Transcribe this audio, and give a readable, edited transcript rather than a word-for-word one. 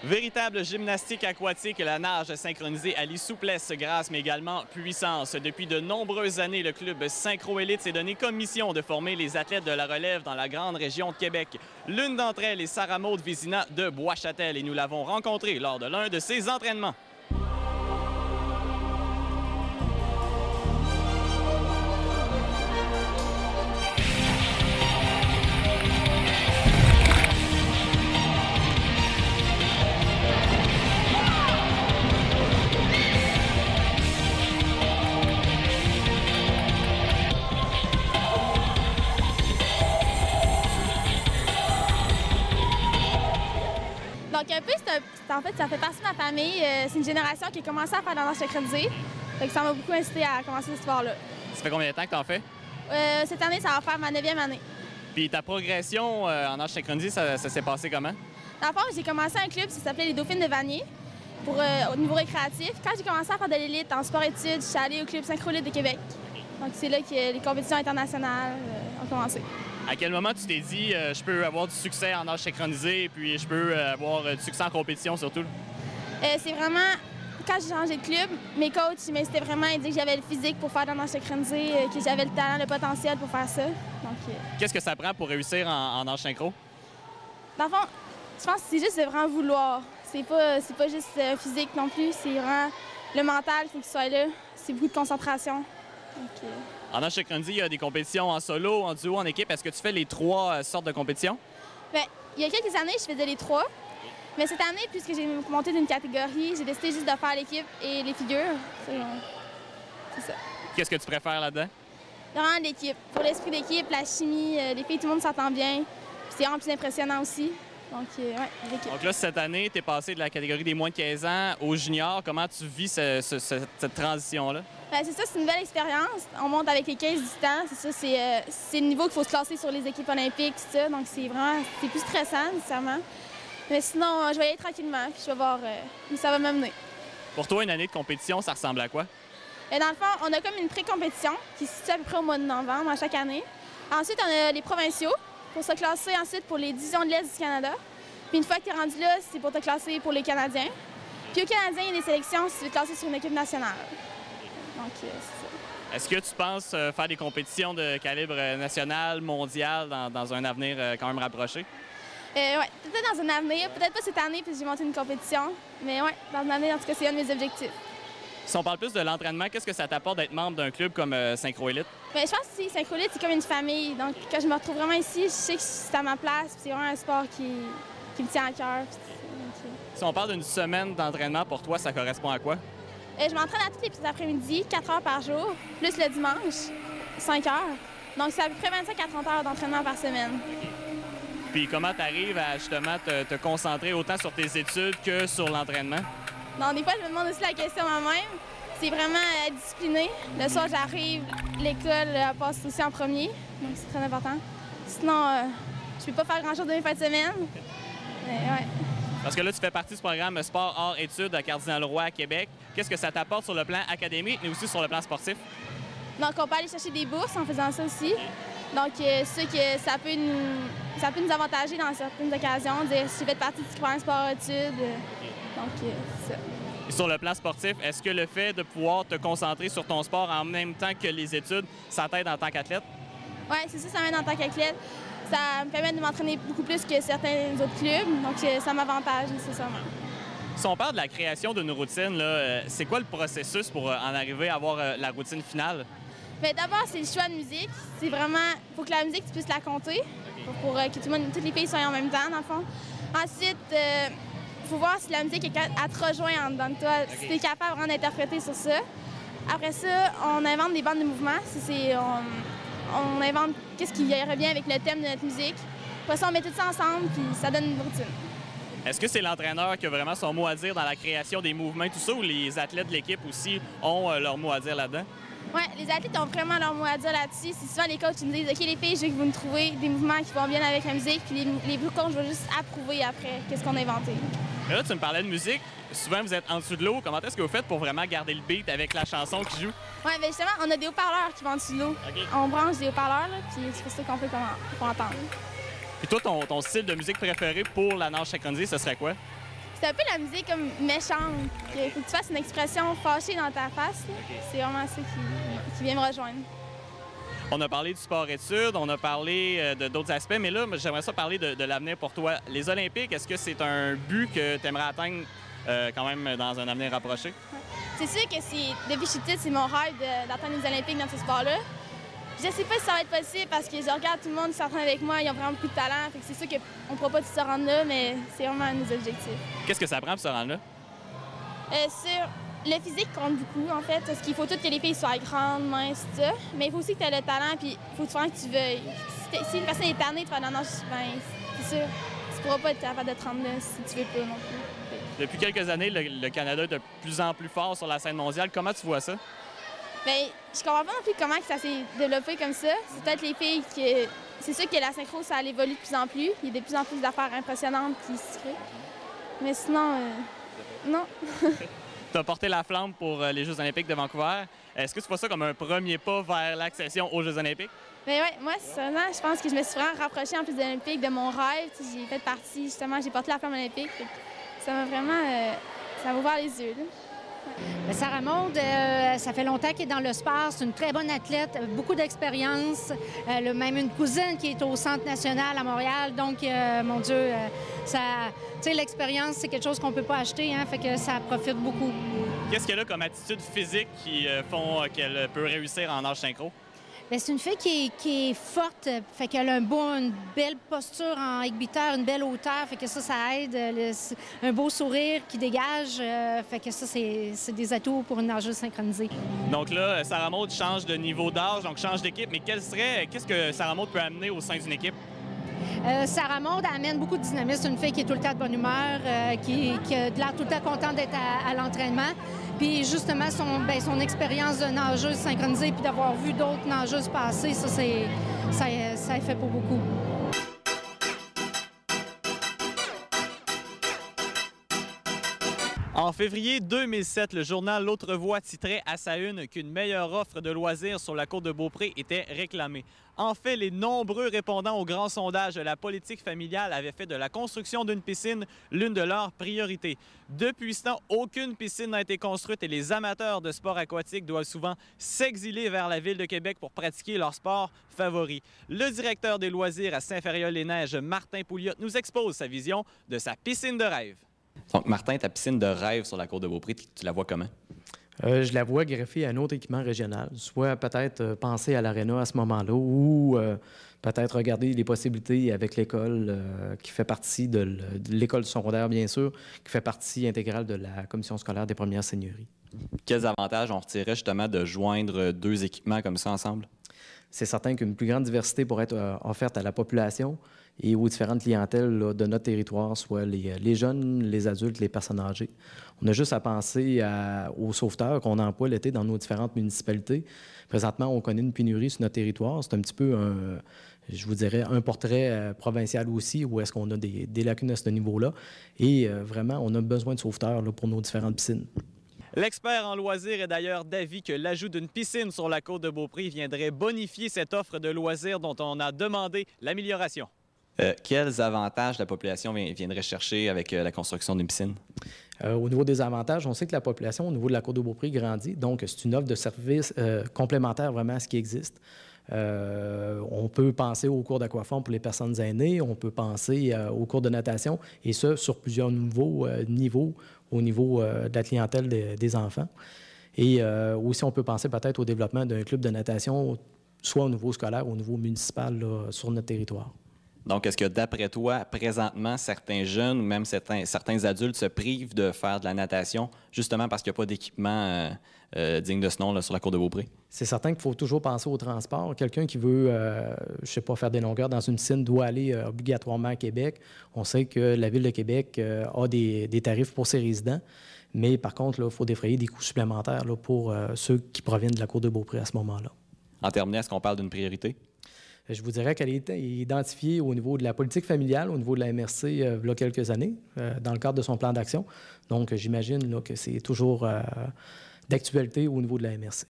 Véritable gymnastique aquatique, la nage synchronisée allie souplesse, grâce, mais également puissance. Depuis de nombreuses années, le club Synchro-Élite s'est donné comme mission de former les athlètes de la relève dans la grande région de Québec. L'une d'entre elles est Sarah Maud Vézina de Bois-Châtel et nous l'avons rencontrée lors de l'un de ses entraînements. Donc un peu, en fait, ça fait partie de ma famille. C'est une génération qui a commencé à faire de la nage synchronisée. Donc ça m'a beaucoup incité à commencer ce sport-là. Ça fait combien de temps que tu en fais? Cette année, ça va faire ma 9e année. Puis ta progression en nage synchronisée, ça s'est passé comment? Dans le fond, j'ai commencé un club qui s'appelait les Dauphines de Vanier au niveau récréatif. Quand j'ai commencé à faire de l'élite en sport-études, je suis allée au club Synchro-Élite de Québec. Donc c'est là que les compétitions internationales ont commencé. À quel moment tu t'es dit je peux avoir du succès en nage synchronisé et puis je peux avoir du succès en compétition surtout? C'est vraiment, quand j'ai changé de club, mes coachs m'incitaient vraiment à dire que j'avais le physique pour faire de la nage synchronisée, que j'avais le talent, le potentiel pour faire ça. Qu'est-ce que ça prend pour réussir en nage synchro? Dans le fond, je pense que c'est juste de vraiment vouloir. C'est pas juste physique non plus, c'est vraiment le mental, il faut qu'il soit là. C'est beaucoup de concentration. En nage synchronisé, il y a des compétitions en solo, en duo, en équipe. Est-ce que tu fais les trois sortes de compétitions? Bien, il y a quelques années, je faisais les trois. Mais cette année, puisque j'ai monté d'une catégorie, j'ai décidé juste de faire l'équipe et les figures. C'est ça. Qu'est-ce que tu préfères là-dedans? Vraiment l'équipe. Pour l'esprit d'équipe, la chimie, les filles, tout le monde s'entend bien. C'est vraiment plus impressionnant aussi. Donc, ouais, l'équipe. Donc là, cette année, tu es passé de la catégorie des moins de 15 ans aux juniors. Comment tu vis cette transition-là? Bien, c'est ça, c'est une belle expérience. On monte avec les 15-18 ans. C'est ça, c'est le niveau qu'il faut se classer sur les équipes olympiques, tout ça. Donc, c'est plus stressant, nécessairement. Mais sinon, je vais y aller tranquillement, puis je vais voir où ça va m'amener. Pour toi, une année de compétition, ça ressemble à quoi? Et dans le fond, on a comme une pré-compétition qui se situe à peu près au mois de novembre à chaque année. Ensuite, on a les provinciaux pour se classer ensuite pour les divisions de l'Est du Canada. Puis une fois que tu es rendu là, c'est pour te classer pour les Canadiens. Puis aux Canadiens, il y a des sélections si tu veux te classer sur une équipe nationale. Donc, c'est ça. Est-ce que tu penses faire des compétitions de calibre national, mondial, dans un avenir quand même rapproché? Oui, peut-être dans un avenir. Peut-être pas cette année, puisque j'ai monté une compétition. Mais oui, dans un avenir, en tout cas, c'est un de mes objectifs. Si on parle plus de l'entraînement, qu'est-ce que ça t'apporte d'être membre d'un club comme Synchro-Élite? Bien, je pense que Synchro-Élite, c'est comme une famille. Donc, quand je me retrouve vraiment ici, je sais que c'est à ma place. C'est vraiment un sport qui me tient à cœur. Si on parle d'une semaine d'entraînement, pour toi, ça correspond à quoi? Je m'entraîne à tous les petits après-midi, 4 heures par jour, plus le dimanche, 5 heures. Donc, c'est à peu près 25 à 30 heures d'entraînement par semaine. Puis comment tu arrives à justement te concentrer autant sur tes études que sur l'entraînement? Non, des fois, je me demande aussi la question moi-même. C'est vraiment discipliné. Le soir, j'arrive, l'école passe aussi en premier, donc c'est très important. Sinon, je peux pas faire grand-chose de mes fins de semaine. Mais, ouais. Parce que là, tu fais partie du programme Sport Hors Études à Cardinal-Roy à Québec. Qu'est-ce que ça t'apporte sur le plan académique, mais aussi sur le plan sportif? Donc, on peut aller chercher des bourses en faisant ça aussi. Donc, ça peut nous avantager dans certaines occasions. Dire si j'ai fait partie du programme Sport Études. Donc, c'est ça. Et sur le plan sportif, est-ce que le fait de pouvoir te concentrer sur ton sport en même temps que les études, ça t'aide en tant qu'athlète? Oui, c'est ça m'aide en tant qu'athlète. Ça me permet de m'entraîner beaucoup plus que certains autres clubs, donc ça m'avantage nécessairement. Si on parle de la création d'une routine, c'est quoi le processus pour en arriver à avoir la routine finale? Bien, d'abord, c'est le choix de musique. C'est vraiment, il faut que la musique, tu puisses la compter, pour que toutes les filles soient en même temps, dans le fond. Ensuite, il faut voir si la musique elle te rejoint en dedans de toi, si tu es capable vraiment d'interpréter sur ça. Après ça, on invente des bandes de mouvements. On invente qu'est-ce qui irait bien avec le thème de notre musique. Après ça, on met tout ça ensemble, puis ça donne une routine. Est-ce que c'est l'entraîneur qui a vraiment son mot à dire dans la création des mouvements et tout ça, ou les athlètes de l'équipe aussi ont leur mot à dire là-dedans? Oui, les athlètes ont vraiment leur mot à dire là-dessus. C'est souvent les coachs qui nous disent « OK, les filles, je veux que vous me trouvez des mouvements qui vont bien avec la musique. » Puis les coachs, je vais juste approuver après qu'est-ce qu'on a inventé. Et là, tu me parlais de musique. Souvent, vous êtes en dessous de l'eau. Comment est-ce que vous faites pour vraiment garder le beat avec la chanson qui joue? Oui, bien justement, on a des haut-parleurs qui vont en dessous de l'eau. On branche des haut-parleurs, puis c'est pour ça qu'on peut entendre. Puis toi, ton style de musique préféré pour la nage synchronisée, ce serait quoi? C'est un peu la musique comme méchante. Il faut que tu fasses une expression fâchée dans ta face. Okay. C'est vraiment ça qui vient me rejoindre. On a parlé du sport-études, on a parlé d'autres aspects, mais là, j'aimerais ça parler de l'avenir pour toi. Les Olympiques, est-ce que c'est un but que tu aimerais atteindre quand même dans un avenir rapproché? C'est sûr que depuis que je suis petite, c'est mon rêve d'atteindre les Olympiques dans ce sport-là. Je ne sais pas si ça va être possible parce que je regarde tout le monde qui s'entraîne avec moi, ils ont vraiment beaucoup de talent. C'est sûr qu'on ne pourra pas tout se rendre là, mais c'est vraiment un de nos objectifs. Qu'est-ce que ça prend pour se rendre là? Le physique compte beaucoup, en fait, parce qu'il faut tout que les filles soient grandes, minces, tout ça. Mais il faut aussi que tu aies le talent, puis il faut vraiment que tu veuilles. Si une personne est tannée de faire de la nage, ben, c'est sûr, tu pourras pas être capable de te rendre là si tu veux pas non plus. Depuis quelques années, le Canada est de plus en plus fort sur la scène mondiale. Comment tu vois ça? Bien, je comprends pas non plus comment ça s'est développé comme ça. C'est peut-être les filles qui... C'est sûr que la synchro, ça évolue de plus en plus. Il y a de plus en plus d'affaires impressionnantes qui se créent. Mais sinon, non. Tu as porté la flamme pour les Jeux olympiques de Vancouver. Est-ce que tu vois ça comme un premier pas vers l'accession aux Jeux olympiques? Bien oui, moi, seulement, je pense que je me suis vraiment rapprochée en plus des Olympiques de mon rêve. J'ai fait partie, justement, j'ai porté la flamme olympique. Ça m'a vraiment... ça m'a ouvert les yeux, là. Bien, Sarah Maud, ça fait longtemps qu'elle est dans le sport. C'est une très bonne athlète, beaucoup d'expérience. Elle a même une cousine qui est au Centre national à Montréal. Donc, mon Dieu, l'expérience, c'est quelque chose qu'on ne peut pas acheter, hein, fait que ça profite beaucoup. Qu'est-ce qu'elle a comme attitude physique qui font qu'elle peut réussir en nage synchro? Bien, c'est une fille qui est forte, fait qu'elle a une belle posture en équilibre, une belle hauteur, fait que ça aide. Un beau sourire qui dégage, fait que ça, c'est des atouts pour une nageuse synchronisée. Donc là, Sarah Maud change de niveau d'âge, donc change d'équipe, mais qu'est-ce que Sarah Maud peut amener au sein d'une équipe? Sarah Maud amène beaucoup de dynamisme. C'est une fille qui est tout le temps de bonne humeur, qui a l'air tout le temps contente d'être à l'entraînement. Puis justement, son expérience de nageuse synchronisée puis d'avoir vu d'autres nageuses passer, ça fait pour beaucoup. En février 2007, le journal L'Autre Voix titrait à sa une qu'une meilleure offre de loisirs sur la côte de Beaupré était réclamée. En fait, les nombreux répondants au grand sondage de la politique familiale avaient fait de la construction d'une piscine l'une de leurs priorités. Depuis ce temps, aucune piscine n'a été construite et les amateurs de sport aquatique doivent souvent s'exiler vers la ville de Québec pour pratiquer leur sport favori. Le directeur des loisirs à Saint-Ferréol-les-Neiges, Martin Pouliot, nous expose sa vision de sa piscine de rêve. Donc, Martin, ta piscine de rêve sur la côte de Beaupré, tu la vois comment? Je la vois greffée à un autre équipement régional, soit peut-être penser à l'aréna à ce moment-là ou peut-être regarder les possibilités avec l'école qui fait partie de l'école secondaire, bien sûr, qui fait partie intégrale de la commission scolaire des premières seigneuries. Quels avantages on retirait justement de joindre deux équipements comme ça ensemble? C'est certain qu'une plus grande diversité pourrait être offerte à la population et aux différentes clientèles là, de notre territoire, soit les jeunes, les adultes, les personnes âgées. On a juste à penser aux sauveteurs qu'on emploie l'été dans nos différentes municipalités. Présentement, on connaît une pénurie sur notre territoire. C'est un petit peu, je vous dirais, un portrait provincial aussi, où est-ce qu'on a des lacunes à ce niveau-là. Et vraiment, on a besoin de sauveteurs là, pour nos différentes piscines. L'expert en loisirs est d'ailleurs d'avis que l'ajout d'une piscine sur la côte de Beaupré viendrait bonifier cette offre de loisirs dont on a demandé l'amélioration. Quels avantages la population viendrait chercher avec la construction d'une piscine? Au niveau des avantages, on sait que la population, au niveau de la côte de Beaupré, grandit. Donc, c'est une offre de service complémentaire vraiment à ce qui existe. On peut penser aux cours d'aquaforme pour les personnes aînées, on peut penser aux cours de natation, et ça sur plusieurs niveaux au niveau de la clientèle des enfants. Et aussi, on peut penser peut-être au développement d'un club de natation, soit au niveau scolaire ou au niveau municipal là, sur notre territoire. Donc, est-ce que, d'après toi, présentement, certains jeunes ou même certains adultes se privent de faire de la natation justement parce qu'il n'y a pas d'équipement digne de ce nom là, sur la côte de Beaupré? C'est certain qu'il faut toujours penser au transport. Quelqu'un qui veut, je ne sais pas, faire des longueurs dans une piscine doit aller obligatoirement à Québec. On sait que la Ville de Québec a des tarifs pour ses résidents. Mais par contre, il faut défrayer des coûts supplémentaires là, pour ceux qui proviennent de la côte de Beaupré à ce moment-là. En terminant, est-ce qu'on parle d'une priorité? Je vous dirais qu'elle est identifiée au niveau de la politique familiale, au niveau de la MRC, il y a quelques années, dans le cadre de son plan d'action. Donc, j'imagine que c'est toujours d'actualité au niveau de la MRC.